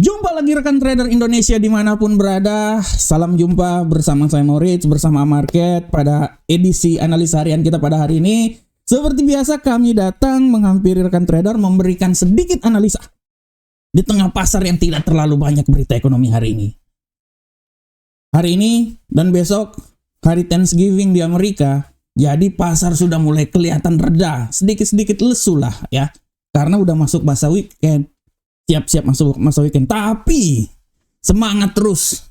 Jumpa lagi rekan trader Indonesia dimanapun berada. Salam jumpa bersama saya Moritz, bersama Market pada edisi analisa harian kita pada hari ini. Seperti biasa kami datang menghampiri rekan trader memberikan sedikit analisa di tengah pasar yang tidak terlalu banyak berita ekonomi hari ini. Hari ini dan besok hari Thanksgiving di Amerika, jadi pasar sudah mulai kelihatan reda, sedikit-sedikit lesu lah ya, karena udah masuk masa weekend. Siap-siap masuk masa weekend, tapi semangat terus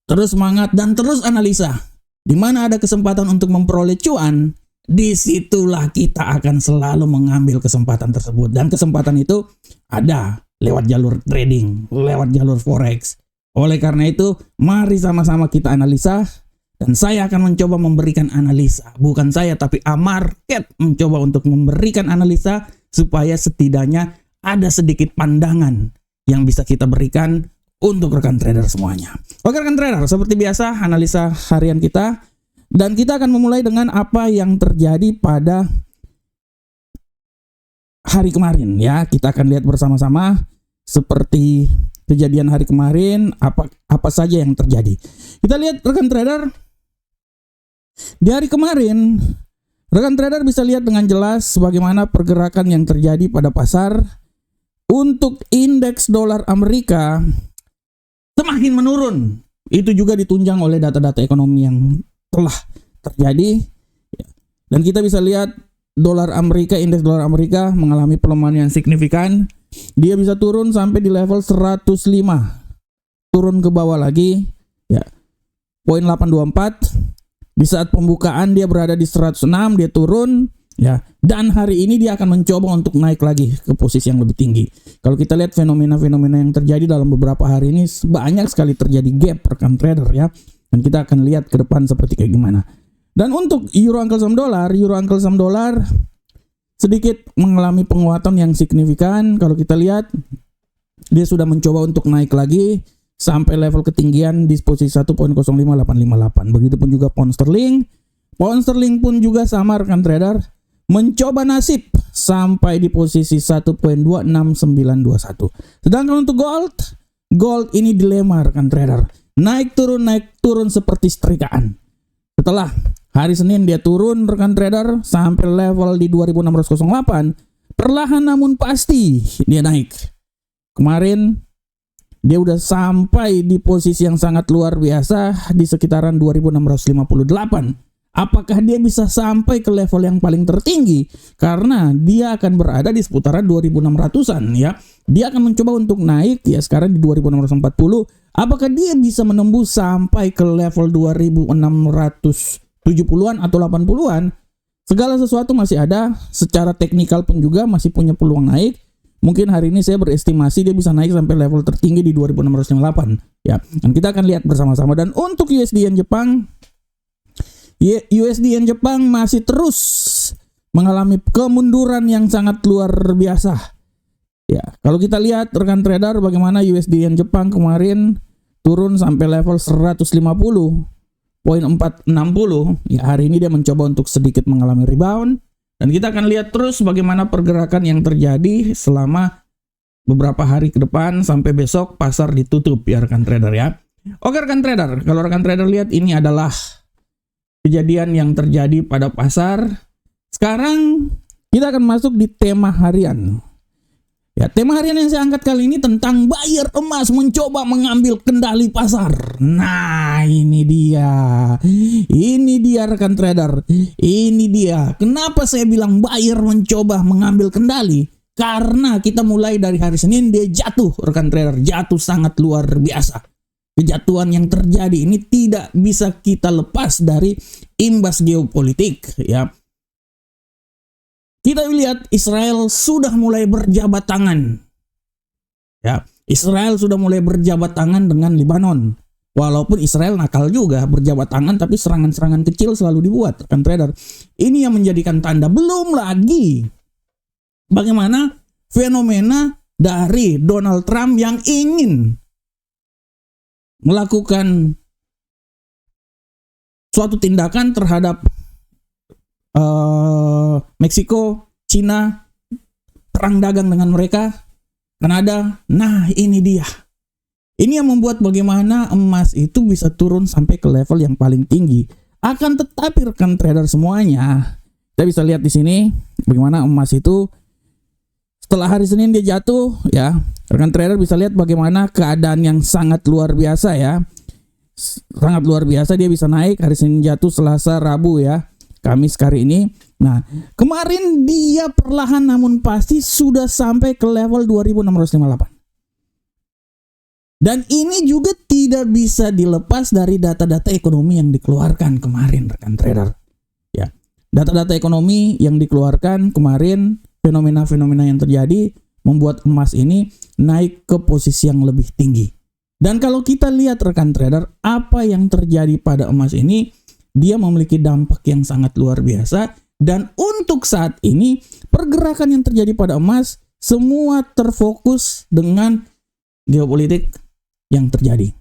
semangat dan terus analisa. Di mana ada kesempatan untuk memperoleh cuan, disitulah kita akan selalu mengambil kesempatan tersebut. Dan kesempatan itu ada lewat jalur trading, lewat jalur forex. Oleh karena itu, mari sama-sama kita analisa. Dan saya akan mencoba memberikan analisa. Bukan saya, tapi Market mencoba untuk memberikan analisa supaya setidaknya ada sedikit pandangan yang bisa kita berikan untuk rekan trader semuanya. Oke rekan trader, seperti biasa analisa harian kita. Dan kita akan memulai dengan apa yang terjadi pada hari kemarin ya. Kita akan lihat bersama-sama seperti kejadian hari kemarin, apa saja yang terjadi. Kita lihat rekan trader, di hari kemarin rekan trader bisa lihat dengan jelas bagaimana pergerakan yang terjadi pada pasar. Untuk indeks dolar Amerika semakin menurun. Itu juga ditunjang oleh data-data ekonomi yang telah terjadi. Dan kita bisa lihat dolar Amerika, indeks dolar Amerika mengalami pelemahan yang signifikan. Dia bisa turun sampai di level 105. Turun ke bawah lagi ya. 0.824. Di saat pembukaan dia berada di 106, dia turun ya. Dan hari ini dia akan mencoba untuk naik lagi ke posisi yang lebih tinggi. Kalau kita lihat fenomena-fenomena yang terjadi dalam beberapa hari ini, banyak sekali terjadi gap rekan trader ya. Dan kita akan lihat ke depan seperti kayak gimana. Dan untuk euro angkel saham dolar sedikit mengalami penguatan yang signifikan. Kalau kita lihat dia sudah mencoba untuk naik lagi sampai level ketinggian di posisi 1.05858. Begitupun juga pound sterling. Pound sterling pun juga sama rekan trader, mencoba nasib sampai di posisi 1.26921. Sedangkan untuk gold ini dilema rekan trader. Naik turun seperti setrikaan. Setelah hari Senin dia turun rekan trader sampai level di 2608. Perlahan namun pasti dia naik. Kemarin dia udah sampai di posisi yang sangat luar biasa di sekitaran 2658. Apakah dia bisa sampai ke level yang paling tertinggi? Karena dia akan berada di seputaran 2600-an ya. Dia akan mencoba untuk naik ya sekarang di 2640. Apakah dia bisa menembus sampai ke level 2670-an atau 80-an? Segala sesuatu masih ada, secara teknikal pun juga masih punya peluang naik. Mungkin hari ini saya berestimasi dia bisa naik sampai level tertinggi di 2658 ya. Dan kita akan lihat bersama-sama. Dan untuk USD Yen Jepang, USD Yen Jepang masih terus mengalami kemunduran yang sangat luar biasa. Ya, kalau kita lihat rekan trader bagaimana USD Yen Jepang kemarin turun sampai level 150.460. Ya, hari ini dia mencoba untuk sedikit mengalami rebound dan kita akan lihat terus bagaimana pergerakan yang terjadi selama beberapa hari ke depan sampai besok pasar ditutup ya rekan trader ya. Oke rekan trader, kalau rekan trader lihat ini adalah kejadian yang terjadi pada pasar. Sekarang kita akan masuk di tema harian. Ya, tema harian yang saya angkat kali ini tentang buyer emas mencoba mengambil kendali pasar. Nah, ini dia. Ini dia rekan trader. Ini dia. Kenapa saya bilang buyer mencoba mengambil kendali? Karena kita mulai dari hari Senin dia jatuh rekan trader. Jatuh sangat luar biasa. Kejatuhan yang terjadi ini tidak bisa kita lepas dari imbas geopolitik ya. Kita lihat Israel sudah mulai berjabat tangan. Ya, Israel sudah mulai berjabat tangan dengan Lebanon. Walaupun Israel nakal juga berjabat tangan, tapi serangan-serangan kecil selalu dibuat rekan trader. Ini yang menjadikan tanda. Belum lagi bagaimana fenomena dari Donald Trump yang ingin melakukan suatu tindakan terhadap Meksiko, Cina, perang dagang dengan mereka, Kanada. Nah, ini dia. Ini yang membuat bagaimana emas itu bisa turun sampai ke level yang paling tinggi. Akan tetapi rekan trader semuanya, kita bisa lihat di sini bagaimana emas itu setelah hari Senin dia jatuh ya. Rekan trader bisa lihat bagaimana keadaan yang sangat luar biasa ya. Sangat luar biasa, dia bisa naik hari Senin jatuh, Selasa, Rabu ya. Kamis hari ini. Nah, kemarin dia perlahan namun pasti sudah sampai ke level 2658. Dan ini juga tidak bisa dilepas dari data-data ekonomi yang dikeluarkan kemarin rekan trader. Ya. Data-data ekonomi yang dikeluarkan kemarin, fenomena-fenomena yang terjadi membuat emas ini naik ke posisi yang lebih tinggi. Dan kalau kita lihat rekan trader, apa yang terjadi pada emas ini, dia memiliki dampak yang sangat luar biasa. Dan untuk saat ini, pergerakan yang terjadi pada emas semua terfokus dengan geopolitik yang terjadi.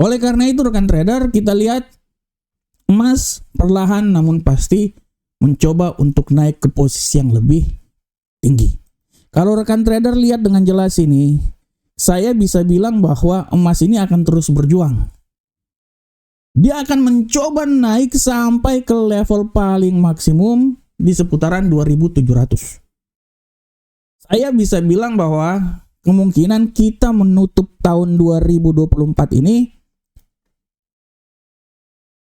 Oleh karena itu rekan trader, kita lihat emas perlahan namun pasti mencoba untuk naik ke posisi yang lebih tinggi. Kalau rekan trader lihat dengan jelas ini, saya bisa bilang bahwa emas ini akan terus berjuang. Dia akan mencoba naik sampai ke level paling maksimum di seputaran 2700. Saya bisa bilang bahwa kemungkinan kita menutup tahun 2024 ini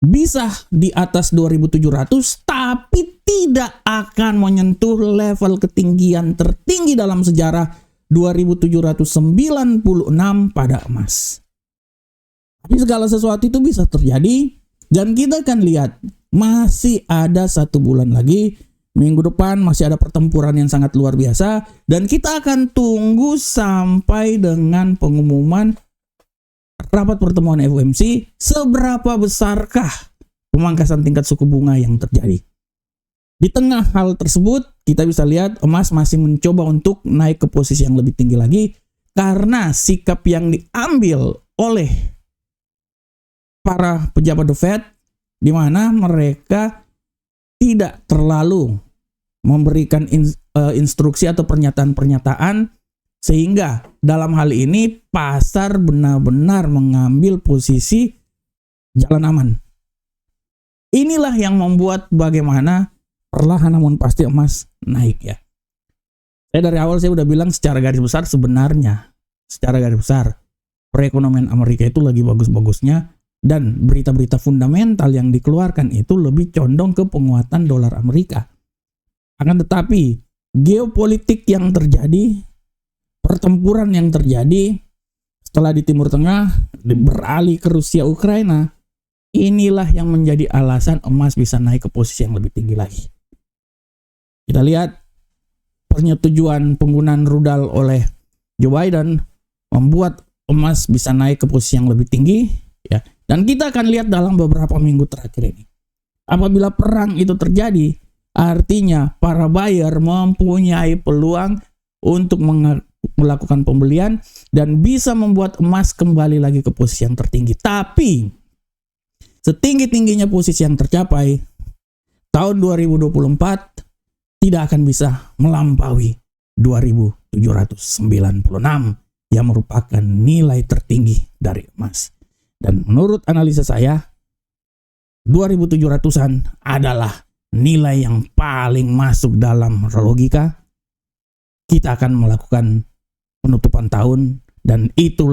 bisa di atas 2700, tapi tidak akan menyentuh level ketinggian tertinggi dalam sejarah 2796 pada emas. Tapi segala sesuatu itu bisa terjadi, dan kita akan lihat masih ada 1 bulan lagi. Minggu depan masih ada pertempuran yang sangat luar biasa, dan kita akan tunggu sampai dengan pengumuman rapat pertemuan FOMC seberapa besarkah pemangkasan tingkat suku bunga yang terjadi. Di tengah hal tersebut, kita bisa lihat emas masih mencoba untuk naik ke posisi yang lebih tinggi lagi karena sikap yang diambil oleh para pejabat The Fed, di mana mereka tidak terlalu memberikan instruksi atau pernyataan-pernyataan, sehingga dalam hal ini pasar benar-benar mengambil posisi jalan aman. Inilah yang membuat bagaimana perlahan namun pasti emas naik ya. Saya dari awal saya udah bilang secara garis besar sebenarnya, secara garis besar perekonomian Amerika itu lagi bagus-bagusnya. Dan berita-berita fundamental yang dikeluarkan itu lebih condong ke penguatan dolar Amerika. Akan tetapi, geopolitik yang terjadi, pertempuran yang terjadi setelah di Timur Tengah beralih ke Rusia Ukraina, inilah yang menjadi alasan emas bisa naik ke posisi yang lebih tinggi lagi. Kita lihat persetujuan penggunaan rudal oleh Joe Biden membuat emas bisa naik ke posisi yang lebih tinggi ya. Dan kita akan lihat dalam beberapa minggu terakhir ini. Apabila perang itu terjadi, artinya para buyer mempunyai peluang untuk melakukan pembelian dan bisa membuat emas kembali lagi ke posisi yang tertinggi. Tapi setinggi-tingginya posisi yang tercapai, tahun 2024 tidak akan bisa melampaui 2796 yang merupakan nilai tertinggi dari emas. Dan menurut analisa saya, 2700-an adalah nilai yang paling masuk dalam logika. Kita akan melakukan penutupan tahun, dan itu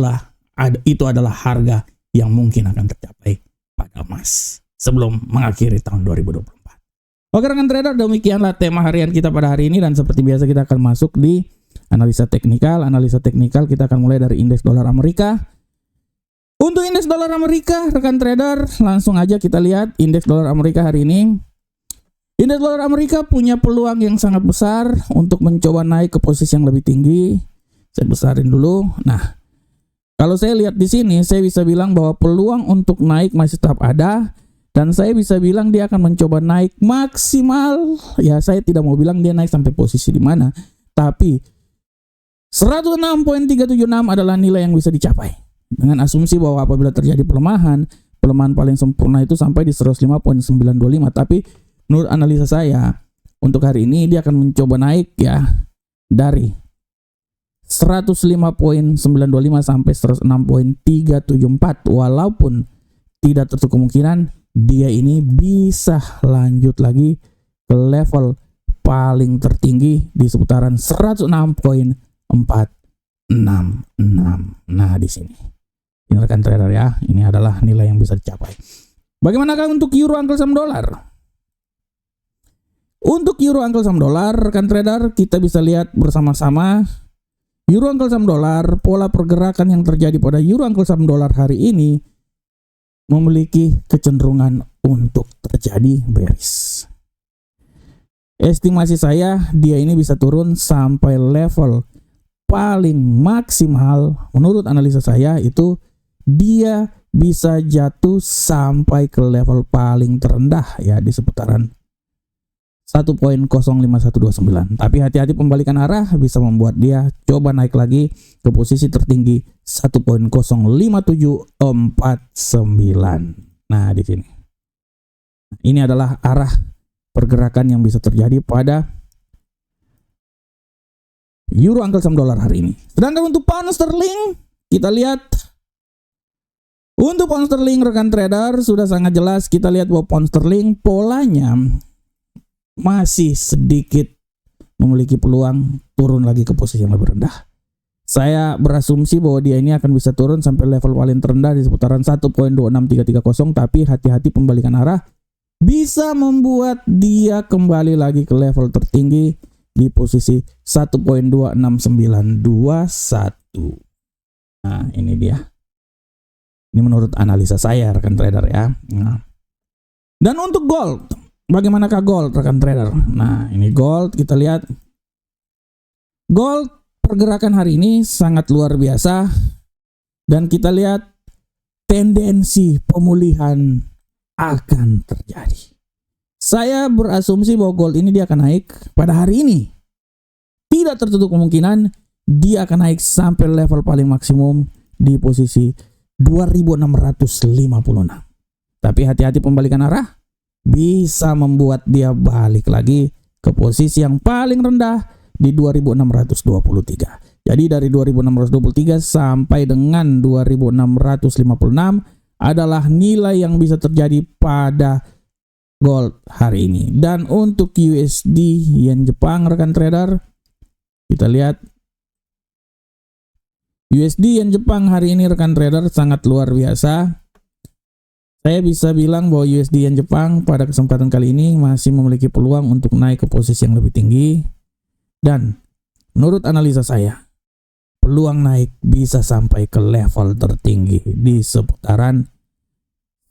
adalah harga yang mungkin akan tercapai pada emas sebelum mengakhiri tahun 2024. Oke rekan trader, demikianlah tema harian kita pada hari ini, dan seperti biasa kita akan masuk di analisa teknikal. Analisa teknikal kita akan mulai dari indeks dolar Amerika. Untuk indeks dolar Amerika, rekan trader, langsung aja kita lihat indeks dolar Amerika hari ini. Indeks dolar Amerika punya peluang yang sangat besar untuk mencoba naik ke posisi yang lebih tinggi. Saya besarin dulu. Nah, kalau saya lihat di sini, saya bisa bilang bahwa peluang untuk naik masih tetap ada, dan saya bisa bilang dia akan mencoba naik maksimal. Ya, saya tidak mau bilang dia naik sampai posisi di mana, tapi 106.376 adalah nilai yang bisa dicapai. Dengan asumsi bahwa apabila terjadi pelemahan paling sempurna itu sampai di 105.925. Tapi menurut analisa saya, untuk hari ini dia akan mencoba naik ya dari 105.925 sampai 106.374. Walaupun tidak tertutup kemungkinan dia ini bisa lanjut lagi ke level paling tertinggi di seputaran 106.466. Nah, di sini. Ini rekan trader ya, ini adalah nilai yang bisa dicapai. Bagaimanakah untuk euro angkel saham dolar? Untuk euro angkel saham dolar, rekan trader, kita bisa lihat bersama-sama euro angkel saham dolar, pola pergerakan yang terjadi pada euro angkel saham dolar hari ini memiliki kecenderungan untuk terjadi bearish. Estimasi saya dia ini bisa turun sampai level paling maksimal menurut analisa saya itu dia bisa jatuh sampai ke level paling terendah ya di seputaran 1.05129. Tapi hati-hati pembalikan arah bisa membuat dia coba naik lagi ke posisi tertinggi 1.05749. Nah, di sini. Ini adalah arah pergerakan yang bisa terjadi pada euro angkel saham dolar hari ini. Sedangkan untuk pound sterling, kita lihat untuk pound sterling rekan trader sudah sangat jelas kita lihat bahwa pound sterling polanya masih sedikit memiliki peluang turun lagi ke posisi yang lebih rendah. Saya berasumsi bahwa dia ini akan bisa turun sampai level paling terendah di seputaran 1.26330, tapi hati-hati pembalikan arah bisa membuat dia kembali lagi ke level tertinggi di posisi 1.26921. Nah, ini dia. Ini menurut analisa saya rekan trader ya. Nah. Dan untuk gold, bagaimanakah gold rekan trader? Nah, ini gold kita lihat. Gold pergerakan hari ini sangat luar biasa dan kita lihat tendensi pemulihan akan terjadi. Saya berasumsi bahwa gold ini dia akan naik pada hari ini. Tidak tertutup kemungkinan dia akan naik sampai level paling maksimum di posisi 2656. Tapi hati-hati pembalikan arah bisa membuat dia balik lagi ke posisi yang paling rendah di 2623. Jadi dari 2623 sampai dengan 2656 adalah nilai yang bisa terjadi pada gold hari ini. Dan untuk USD yen Jepang rekan trader, kita lihat USD yen Jepang hari ini rekan trader sangat luar biasa. Saya bisa bilang bahwa USD yen Jepang pada kesempatan kali ini masih memiliki peluang untuk naik ke posisi yang lebih tinggi. Dan menurut analisa saya, peluang naik bisa sampai ke level tertinggi di seputaran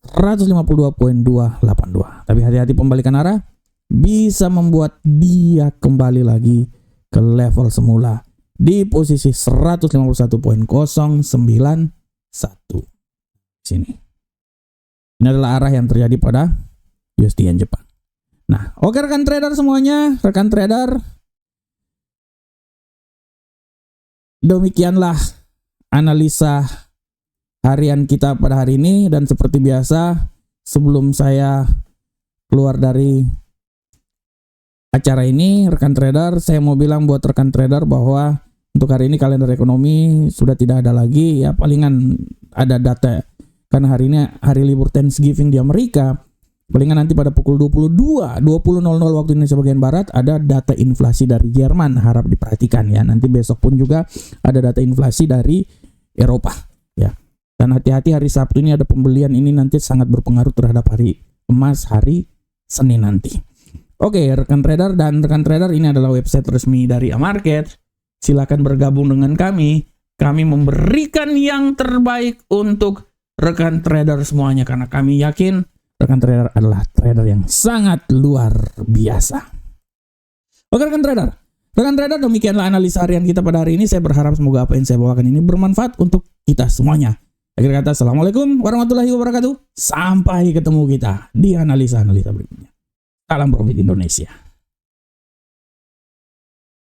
152.282. Tapi hati-hati pembalikan arah bisa membuat dia kembali lagi ke level semula di posisi 151.091 sini. Ini adalah arah yang terjadi pada USD yen Jepang. Nah, oke rekan trader semuanya, rekan trader, demikianlah analisa harian kita pada hari ini. Dan seperti biasa, sebelum saya keluar dari acara ini, rekan trader, saya mau bilang buat rekan trader bahwa untuk hari ini kalender ekonomi sudah tidak ada lagi ya, palingan ada data karena hari ini hari libur Thanksgiving di Amerika. Palingan nanti pada pukul 20.00 waktu Indonesia bagian barat ada data inflasi dari Jerman, harap diperhatikan ya. Nanti besok pun juga ada data inflasi dari Eropa ya. Dan hati-hati hari Sabtu ini ada pembelian, ini nanti sangat berpengaruh terhadap hari emas hari Senin nanti. Oke, rekan trader dan rekan trader, ini adalah website resmi dari Amarket. Silakan bergabung dengan kami. Kami memberikan yang terbaik untuk rekan trader semuanya karena kami yakin rekan trader adalah trader yang sangat luar biasa. Oke rekan trader, demikianlah analisa harian kita pada hari ini. Saya berharap semoga apa yang saya bawakan ini bermanfaat untuk kita semuanya. Akhir kata, assalamualaikum warahmatullahi wabarakatuh. Sampai ketemu kita di analisa-analisa berikutnya. Salam profit Indonesia.